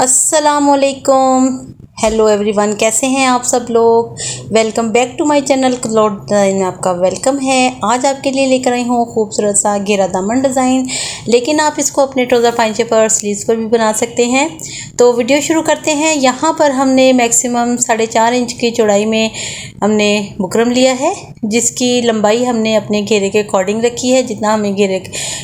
अस्सलामुअलैकुम। Hello everyone, कैसे हैं आप सब लोग। Welcome back to my channel cloth design में आपका वेलकम है। आज आपके लिए लेकर आई हूँ खूबसूरत सा घेरा दामन डिज़ाइन, लेकिन आप इसको अपने ट्राउज़र पाइंचे पर स्लीव्स पर भी बना सकते हैं। तो वीडियो शुरू करते हैं। यहाँ पर हमने मैक्सिमम 4.5 इंच की चौड़ाई में हमने बुकरम लिया है, जिसकी लंबाई हमने अपने घेरे के अकॉर्डिंग रखी है। जितना हमें घेरे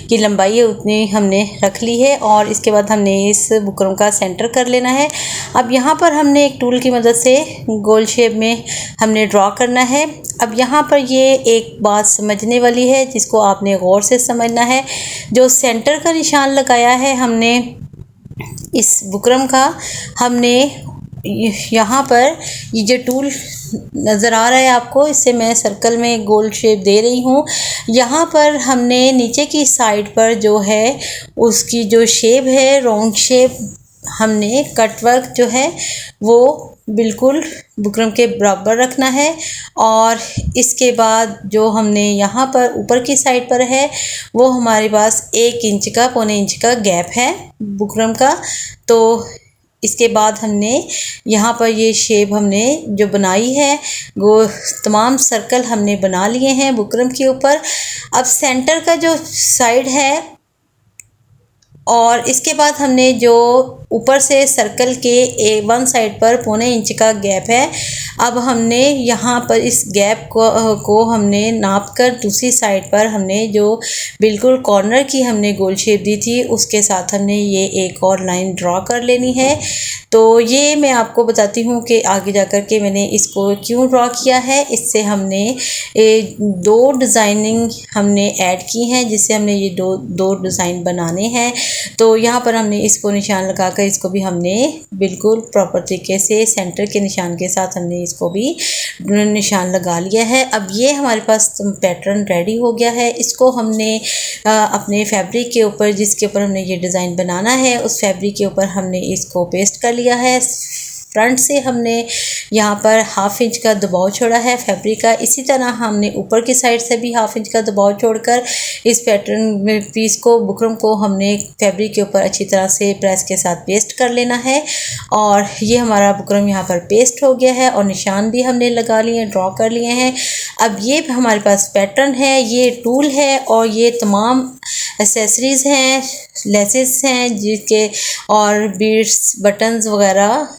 की लंबाई है उतनी हमने रख ली है और इसके बाद हमने इस बुकरम का सेंटर कर लेना है। अब यहाँ पर हमने एक टूल की मदद से गोल शेप में हमने ड्रॉ करना है। अब यहाँ पर ये एक बात समझने वाली है जिसको आपने गौर से समझना है। जो सेंटर का निशान लगाया है हमने इस बुकरम का, हमने यहाँ पर ये जो टूल नज़र आ रहा है आपको, इससे मैं सर्कल में गोल शेप दे रही हूँ। यहाँ पर हमने नीचे की साइड पर जो है उसकी जो शेप है राउंड शेप, हमने कट वर्क जो है वो बिल्कुल बुकरम के बराबर रखना है। और इसके बाद जो हमने यहाँ पर ऊपर की साइड पर है वो हमारे पास 1 इंच का, पौने इंच का गैप है बुकरम का। तो इसके बाद हमने यहाँ पर ये शेप हमने जो बनाई है वो तमाम सर्कल हमने बना लिए हैं बुकरम के ऊपर। अब सेंटर का जो साइड है और इसके बाद हमने जो ऊपर से सर्कल के वन साइड पर पौने इंच का गैप है, अब हमने यहाँ पर इस गैप को हमने नाप कर दूसरी साइड पर हमने जो बिल्कुल कॉर्नर की हमने गोल शेप दी थी उसके साथ हमने ये एक और लाइन ड्रॉ कर लेनी है। तो ये मैं आपको बताती हूँ कि आगे जाकर के मैंने इसको क्यों ड्रॉ किया है। इससे हमने 2 डिज़ाइनिंग हमने ऐड की हैं, जिससे हमने ये दो डिज़ाइन बनाने हैं। तो यहाँ पर हमने इसको निशान लगाकर इसको भी हमने बिल्कुल प्रॉपर तरीके से सेंटर के निशान के साथ हमने इसको भी निशान लगा लिया है। अब ये हमारे पास पैटर्न रेडी हो गया है। इसको हमने अपने फैब्रिक के ऊपर, जिसके ऊपर हमने ये डिज़ाइन बनाना है, उस फैब्रिक के ऊपर हमने इसको पेस्ट कर लिया है। फ्रंट से हमने यहाँ पर 1/2 इंच का दबाव छोड़ा है फैब्रिक का। इसी तरह हमने ऊपर की साइड से भी 1/2 इंच का दबाव छोड़कर इस पैटर्न में पीस को, बुकरम को हमने फैब्रिक के ऊपर अच्छी तरह से प्रेस के साथ पेस्ट कर लेना है। और ये हमारा बुकरम यहाँ पर पेस्ट हो गया है और निशान भी हमने लगा लिए, ड्रॉ कर लिए हैं। अब ये हमारे पास पैटर्न है, ये टूल है और ये तमाम एक्सेसरीज़ हैं, लेसेस हैं जिसके, और बीड्स, बटन्स वगैरह,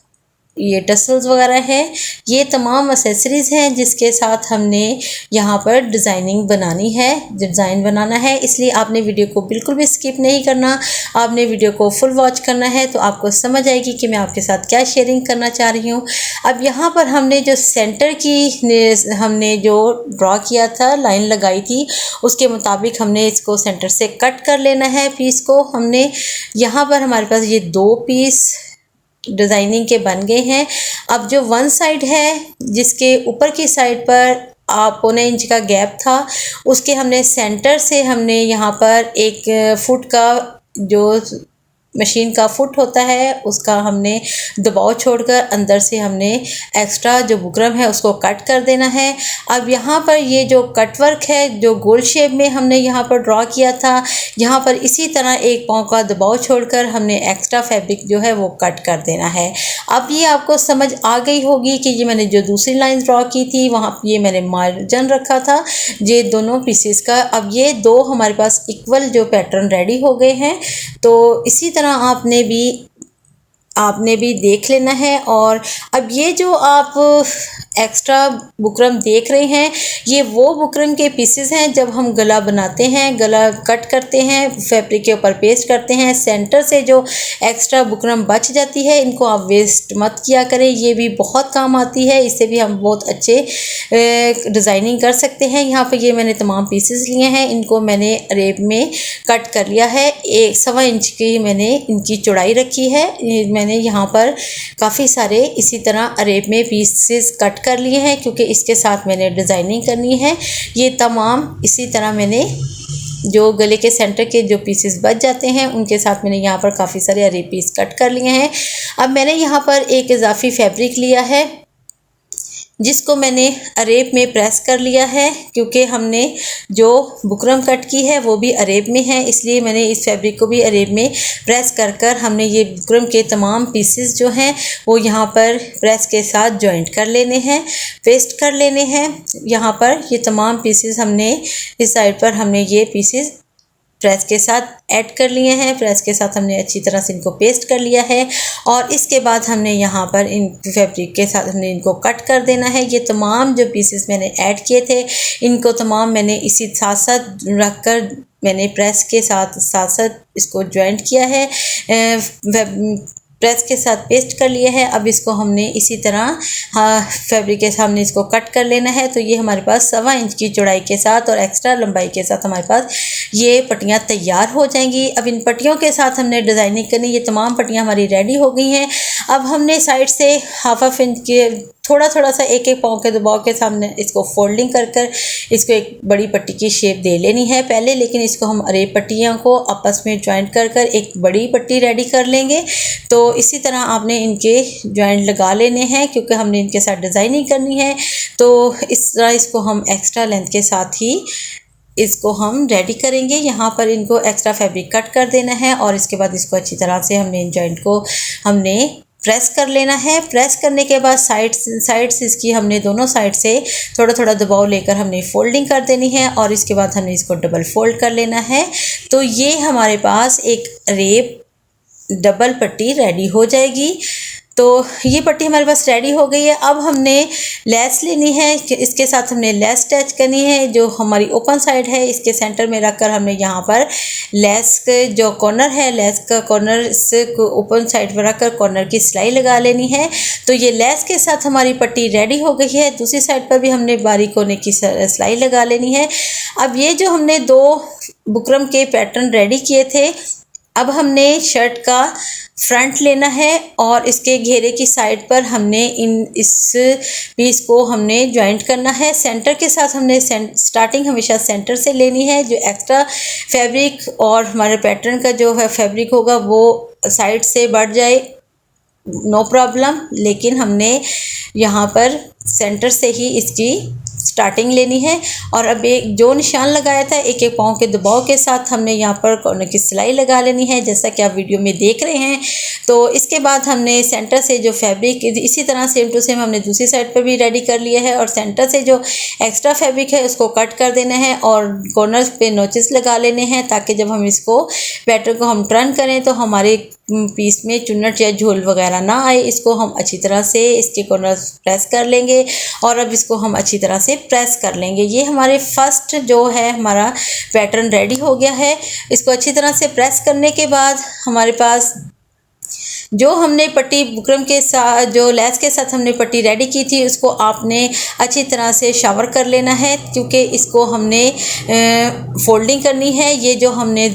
ये टसल्स वगैरह हैं। ये तमाम एक्सेसरीज़ हैं जिसके साथ हमने यहाँ पर डिज़ाइनिंग बनानी है, डिज़ाइन बनाना है। इसलिए आपने वीडियो को बिल्कुल भी स्किप नहीं करना, आपने वीडियो को फुल वॉच करना है तो आपको समझ आएगी कि मैं आपके साथ क्या शेयरिंग करना चाह रही हूँ। अब यहाँ पर हमने जो सेंटर की हमने जो ड्रॉ किया था, लाइन लगाई थी, उसके मुताबिक हमने इसको सेंटर से कट कर लेना है पीस को। हमने यहाँ पर हमारे पास ये 2 पीस डिज़ाइनिंग के बन गए हैं। अब जो वन साइड है जिसके ऊपर की साइड पर पौने इंच का गैप था, उसके हमने सेंटर से हमने यहाँ पर 1 फुट का, जो मशीन का फुट होता है, उसका हमने दबाव छोड़कर अंदर से हमने एक्स्ट्रा जो बुकरम है उसको कट कर देना है। अब यहाँ पर ये जो कट वर्क है जो गोल शेप में हमने यहाँ पर ड्रॉ किया था, यहाँ पर इसी तरह 1 पाँव का दबाव छोड़कर हमने एक्स्ट्रा फैब्रिक जो है वो कट कर देना है। अब ये आपको समझ आ गई होगी कि ये मैंने जो दूसरी लाइन ड्रॉ की थी वहाँ ये मैंने मार्जिन रखा था ये दोनों पीसेस का। अब ये 2 हमारे पास इक्वल जो पैटर्न रेडी हो गए हैं। तो इसी तरह आपने भी देख लेना है। और अब ये जो आप एक्स्ट्रा बुकरम देख रहे हैं, ये वो बुकरम के पीसेस हैं जब हम गला बनाते हैं, गला कट करते हैं, फैब्रिक के ऊपर पेस्ट करते हैं, सेंटर से जो एक्स्ट्रा बुकरम बच जाती है इनको आप वेस्ट मत किया करें, ये भी बहुत काम आती है, इससे भी हम बहुत अच्छे डिज़ाइनिंग कर सकते हैं। यहाँ पर ये मैंने तमाम पीसेस लिए हैं, इनको मैंने अरेब में कट कर लिया है। 1.25 इंच की मैंने इनकी चौड़ाई रखी है। मैंने यहाँ पर काफ़ी सारे इसी तरह अरेब में पीसेस कट कर लिए हैं क्योंकि इसके साथ मैंने डिज़ाइनिंग करनी है। ये तमाम इसी तरह मैंने जो गले के सेंटर के जो पीसेस बच जाते हैं उनके साथ मैंने यहाँ पर काफ़ी सारे अरेब पीस कट कर लिए हैं। अब मैंने यहाँ पर एक इजाफी फैब्रिक लिया है, जिसको मैंने अरेब में प्रेस कर लिया है, क्योंकि हमने जो बुकरम कट की है वो भी अरेब में है, इसलिए मैंने इस फैब्रिक को भी अरेब में प्रेस कर कर हमने ये बुकरम के तमाम पीसेस जो हैं वो यहाँ पर प्रेस के साथ जॉइंट कर लेने हैं, पेस्ट कर लेने हैं। यहाँ पर ये तमाम पीसेस हमने इस साइड पर हमने ये पीसेस प्रेस के साथ ऐड कर लिए हैं। प्रेस के साथ हमने अच्छी तरह से इनको पेस्ट कर लिया है और इसके बाद हमने यहाँ पर इन फैब्रिक के साथ हमने इनको कट कर देना है। ये तमाम जो पीसेस मैंने ऐड किए थे इनको तमाम मैंने इसी साथ साथ रख कर मैंने प्रेस के साथ साथ इसको जॉइंट किया है, प्रेस के साथ पेस्ट कर लिया है। अब इसको हमने इसी तरह फैब्रिक के सामने इसको कट कर लेना है। तो ये हमारे पास 1.25 इंच की चौड़ाई के साथ और एक्स्ट्रा लंबाई के साथ हमारे पास ये पट्टियाँ तैयार हो जाएंगी। अब इन पट्टियों के साथ हमने डिज़ाइनिंग करनी, ये तमाम पट्टियाँ हमारी रेडी हो गई हैं। अब हमने साइड से 1/2 इंच के थोड़ा सा एक पाँव के दबाव के सामने इसको फोल्डिंग कर कर इसको एक बड़ी पट्टी की शेप दे लेनी है पहले, लेकिन इसको हम अरेब पट्टियों को आपस में जॉइंट कर कर एक बड़ी पट्टी रेडी कर लेंगे। तो इसी तरह आपने इनके जॉइंट लगा लेने हैं, क्योंकि हमने इनके साथ डिज़ाइनिंग करनी है। तो इस तरह इसको हम एक्स्ट्रा लेंथ के साथ ही इसको हम रेडी करेंगे। यहाँ पर इनको एक्स्ट्रा फैब्रिक कट कर देना है और इसके बाद इसको अच्छी तरह से हमने इन जॉइंट को हमने प्रेस कर लेना है। प्रेस करने के बाद साइड से इसकी हमने दोनों साइड से थोड़ा दबाव लेकर हमने फोल्डिंग कर देनी है और इसके बाद हमने इसको डबल फोल्ड कर लेना है। तो ये हमारे पास एक अरेब डबल पट्टी रेडी हो जाएगी। तो ये पट्टी हमारे पास रेडी हो गई है। अब हमने लेस लेनी है, इसके साथ हमने लेस अटैच करनी है। जो हमारी ओपन साइड है इसके सेंटर में रखकर हमने यहाँ पर लेस के जो कॉर्नर है, लेस का कॉर्नर से ओपन साइड पर रखकर कॉर्नर की सिलाई लगा लेनी है। तो ये लेस के साथ हमारी पट्टी रेडी हो गई है। दूसरी साइड पर भी हमने बारीक कोने की सिलाई लगा लेनी है। अब ये जो हमने 2 बुकरम के पैटर्न रेडी किए थे, अब हमने शर्ट का फ्रंट लेना है और इसके घेरे की साइड पर हमने इस पीस को हमने जॉइंट करना है। सेंटर के साथ हमने स्टार्टिंग हमेशा सेंटर से लेनी है। जो एक्स्ट्रा फैब्रिक और हमारे पैटर्न का जो है फैब्रिक होगा वो साइड से बढ़ जाए नो प्रॉब्लम, लेकिन हमने यहाँ पर सेंटर से ही इसकी स्टार्टिंग लेनी है। और अब एक जो निशान लगाया था एक पाँव के दबाव के साथ हमने यहाँ पर कॉर्नर की सिलाई लगा लेनी है, जैसा कि आप वीडियो में देख रहे हैं। तो इसके बाद हमने सेंटर से जो फैब्रिक इसी तरह सेम टू सेम हमने दूसरी साइड पर भी रेडी कर लिया है और सेंटर से जो एक्स्ट्रा फैब्रिक है उसको कट कर देना है और कॉर्नर पे नोचेस लगा लेने हैं, ताकि जब हम इसको पैटर्न को हम टर्न करें तो हमारे पीस में चुन्नट या झोल वगैरह ना आए। इसको हम अच्छी तरह से इसके कॉर्नर प्रेस कर लेंगे और अब इसको हम अच्छी तरह से प्रेस कर लेंगे। ये हमारे फर्स्ट जो है हमारा पैटर्न रेडी हो गया है। इसको अच्छी तरह से प्रेस करने के बाद हमारे पास जो हमने पट्टी बुकरम के साथ जो लेस के साथ हमने पट्टी रेडी की थी उसको आपने अच्छी तरह से शावर कर लेना है, क्योंकि इसको हमने फोल्डिंग करनी है। ये जो हमने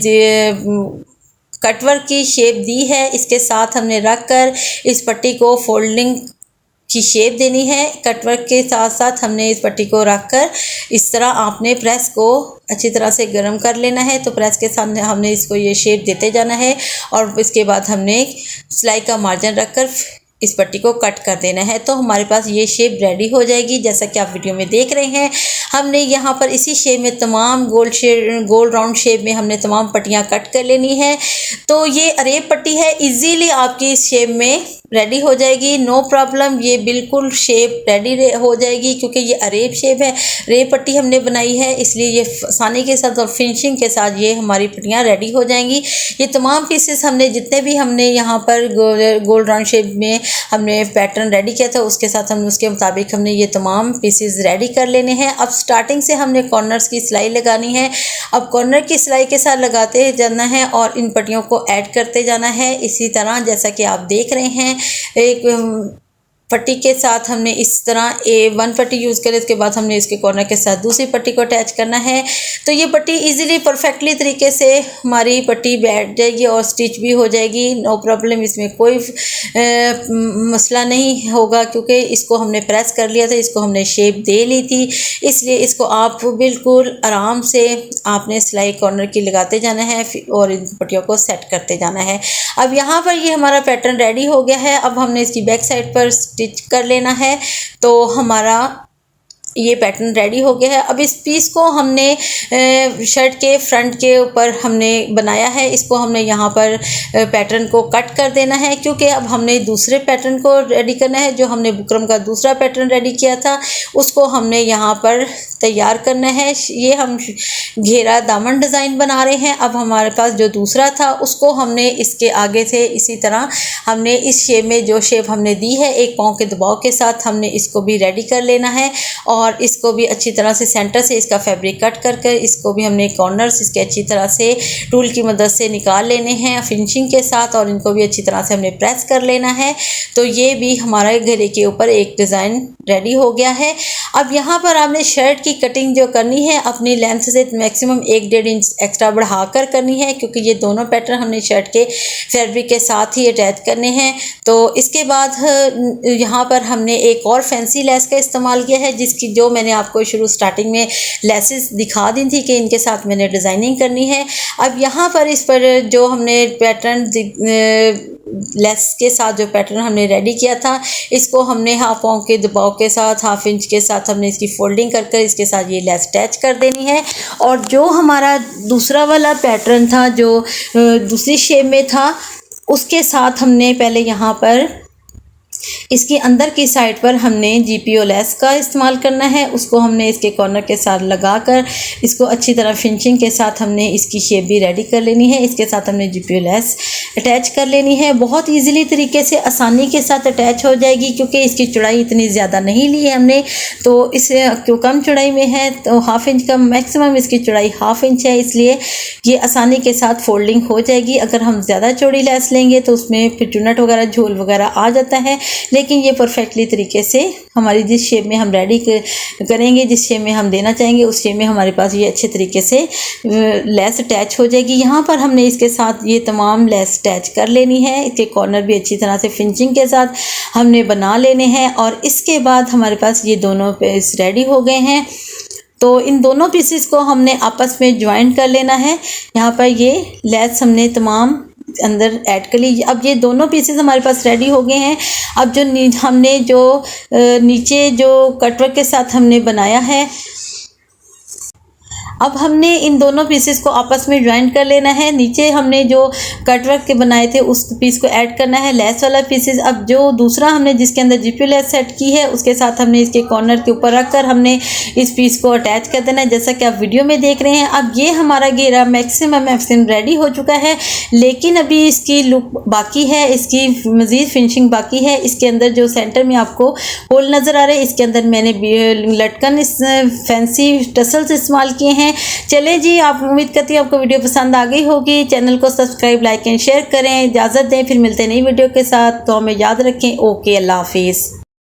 कटवर्क की शेप दी है इसके साथ हमने रख कर इस पट्टी को फोल्डिंग की शेप देनी है। कटवर्क के साथ साथ हमने इस पट्टी को रख कर इस तरह आपने प्रेस को अच्छी तरह से गर्म कर लेना है। तो प्रेस के सामने हमने इसको ये शेप देते जाना है और इसके बाद हमने सिलाई का मार्जिन रखकर इस पट्टी को कट कर देना है। तो हमारे पास ये शेप रेडी हो जाएगी, जैसा कि आप वीडियो में देख रहे हैं। हमने यहाँ पर इसी शेप में तमाम गोल राउंड शेप में हमने तमाम पट्टियाँ कट कर लेनी है। तो ये अरेब पट्टी है, इजीली आपकी इस शेप में रेडी हो जाएगी, नो प्रॉब्लम। ये बिल्कुल शेप रेडी हो जाएगी, क्योंकि ये अरेब शेप है, अरेब पट्टी हमने बनाई है, इसलिए ये आसानी के साथ और फिनिशिंग के साथ ये हमारी पट्टियाँ रेडी हो जाएंगी। ये तमाम पीसेस हमने जितने भी हमने यहाँ पर गोल राउंड शेप में हमने पैटर्न रेडी किया था उसके साथ हमने उसके मुताबिक हमने ये तमाम पीसेस रेडी कर लेने हैं। अब स्टार्टिंग से हमने कॉर्नर्स की सिलाई लगानी है। अब कॉर्नर की सिलाई के साथ लगाते जाना है और इन पट्टियों को ऐड करते जाना है, इसी तरह जैसा कि आप देख रहे हैं। एक पट्टी के साथ हमने इस तरह 1 पट्टी यूज़ करें, इसके बाद हमने इसके कॉर्नर के साथ दूसरी पट्टी को अटैच करना है। तो ये पट्टी इजीली परफेक्टली तरीके से हमारी पट्टी बैठ जाएगी और स्टिच भी हो जाएगी, नो प्रॉब्लम। इसमें कोई मसला नहीं होगा, क्योंकि इसको हमने प्रेस कर लिया था, इसको हमने शेप दे ली थी, इसलिए इसको आप बिल्कुल आराम से आपने सिलाई कॉर्नर की लगाते जाना है और इन पट्टियों को सेट करते जाना है। अब यहाँ पर ये हमारा पैटर्न रेडी हो गया है। अब हमने इसकी बैक साइड पर स्टिच कर लेना है। तो हमारा ये पैटर्न रेडी हो गया है। अब इस पीस को हमने शर्ट के फ्रंट के ऊपर हमने बनाया है, इसको हमने यहाँ पर पैटर्न को कट कर देना है, क्योंकि अब हमने दूसरे पैटर्न को रेडी करना है। जो हमने बुकरम का दूसरा पैटर्न रेडी किया था उसको हमने यहाँ पर तैयार करना है। ये हम घेरा दामन डिज़ाइन बना रहे हैं। अब हमारे पास जो दूसरा था उसको हमने इसके आगे से इसी तरह हमने इस शेप में जो शेप हमने दी है एक पाँव के दबाव के साथ हमने इसको भी रेडी कर लेना है। और इसको भी अच्छी तरह से सेंटर से इसका फैब्रिक कट करके इसको भी हमने कॉर्नर्स इसके अच्छी तरह से टूल की मदद से निकाल लेने हैं फिनिशिंग के साथ, और इनको भी अच्छी तरह से हमने प्रेस कर लेना है। तो ये भी हमारे घेरे के ऊपर एक डिज़ाइन रेडी हो गया है। अब यहाँ पर आपने शर्ट की कटिंग जो करनी है अपनी लेंथ से मैक्सिमम 1-1.5 इंच एक्स्ट्रा बढ़ाकर करनी है, क्योंकि ये दोनों पैटर्न हमने शर्ट के फैब्रिक के साथ ही अटैच करने हैं। तो इसके बाद यहाँ पर हमने एक और फैंसी लेस का इस्तेमाल किया है, जिसकी जो मैंने आपको स्टार्टिंग में लेसेस दिखा दी थी कि इनके साथ मैंने डिज़ाइनिंग करनी है। अब यहाँ पर इस पर जो हमने पैटर्न लेस के साथ जो पैटर्न हमने रेडी किया था इसको हमने हाफ पाँव के दबाव के साथ 1/2 इंच के साथ हमने इसकी फोल्डिंग कर कर इसके साथ ये लेस अटैच कर देनी है। और जो हमारा दूसरा वाला पैटर्न था जो दूसरी शेप में था उसके साथ हमने पहले यहाँ पर इसकी अंदर की साइड पर हमने GPO लेस का इस्तेमाल करना है। उसको हमने इसके कॉर्नर के साथ लगाकर इसको अच्छी तरह फिनिशिंग के साथ हमने इसकी शेप भी रेडी कर लेनी है। इसके साथ हमने GPO लेस अटैच कर लेनी है। बहुत इजीली तरीके से आसानी के साथ अटैच हो जाएगी, क्योंकि इसकी चौड़ाई इतनी ज़्यादा नहीं ली है हमने, तो इसे क्यों कम चौड़ाई में है तो 1/2 इंच का मैक्सिमम इसकी चौड़ाई 1/2 इंच है, इसलिए ये आसानी के साथ फोल्डिंग हो जाएगी। अगर हम ज़्यादा चौड़ी लेस लेंगे तो उसमें फिर चुन्नट वगैरह झोल वगैरह आ जाता है, लेकिन ये परफेक्टली तरीके से हमारी जिस शेप में हम रेडी करेंगे, जिस शेप में हम देना चाहेंगे उस शेप में हमारे पास ये अच्छे तरीके से लेस अटैच हो जाएगी। यहाँ पर हमने इसके साथ ये तमाम लेस अटैच कर लेनी है। इसके कॉर्नर भी अच्छी तरह से फिनिशिंग के साथ हमने बना लेने हैं। और इसके बाद हमारे पास ये दोनों पीस रेडी हो गए हैं। तो इन दोनों पीसेस को हमने आपस में ज्वाइन कर लेना है। यहाँ पर ये लेस हमने तमाम अंदर ऐड कर ली। अब ये दोनों पीसेस हमारे पास रेडी हो गए हैं। अब जो हमने जो नीचे जो कटवर्क के साथ हमने बनाया है, अब हमने इन दोनों पीसेस को आपस में ज्वाइन कर लेना है। नीचे हमने जो कटवर्क के बनाए थे उस पीस को ऐड करना है, लेस वाला पीसेस। अब जो दूसरा हमने जिसके अंदर GPO लेस सेट की है उसके साथ हमने इसके कॉर्नर के ऊपर रखकर हमने इस पीस को अटैच कर देना है, जैसा कि आप वीडियो में देख रहे हैं। अब ये हमारा घेरा मैक्सिमम रेडी हो चुका है, लेकिन अभी इसकी लुक बाकी है, इसकी मज़ीद फिनिशिंग बाकी है। इसके अंदर जो सेंटर में आपको होल नज़र आ रहे हैं इसके अंदर मैंने लटकन फैंसी टसल्स इस्तेमाल किए हैं। चले जी, आप उम्मीद करती हूँ आपको वीडियो पसंद आ गई होगी। चैनल को सब्सक्राइब, लाइक एंड शेयर करें। इजाज़त दें, फिर मिलते हैं नई वीडियो के साथ। तो हमें याद रखें। ओके, अल्लाह हाफिज़।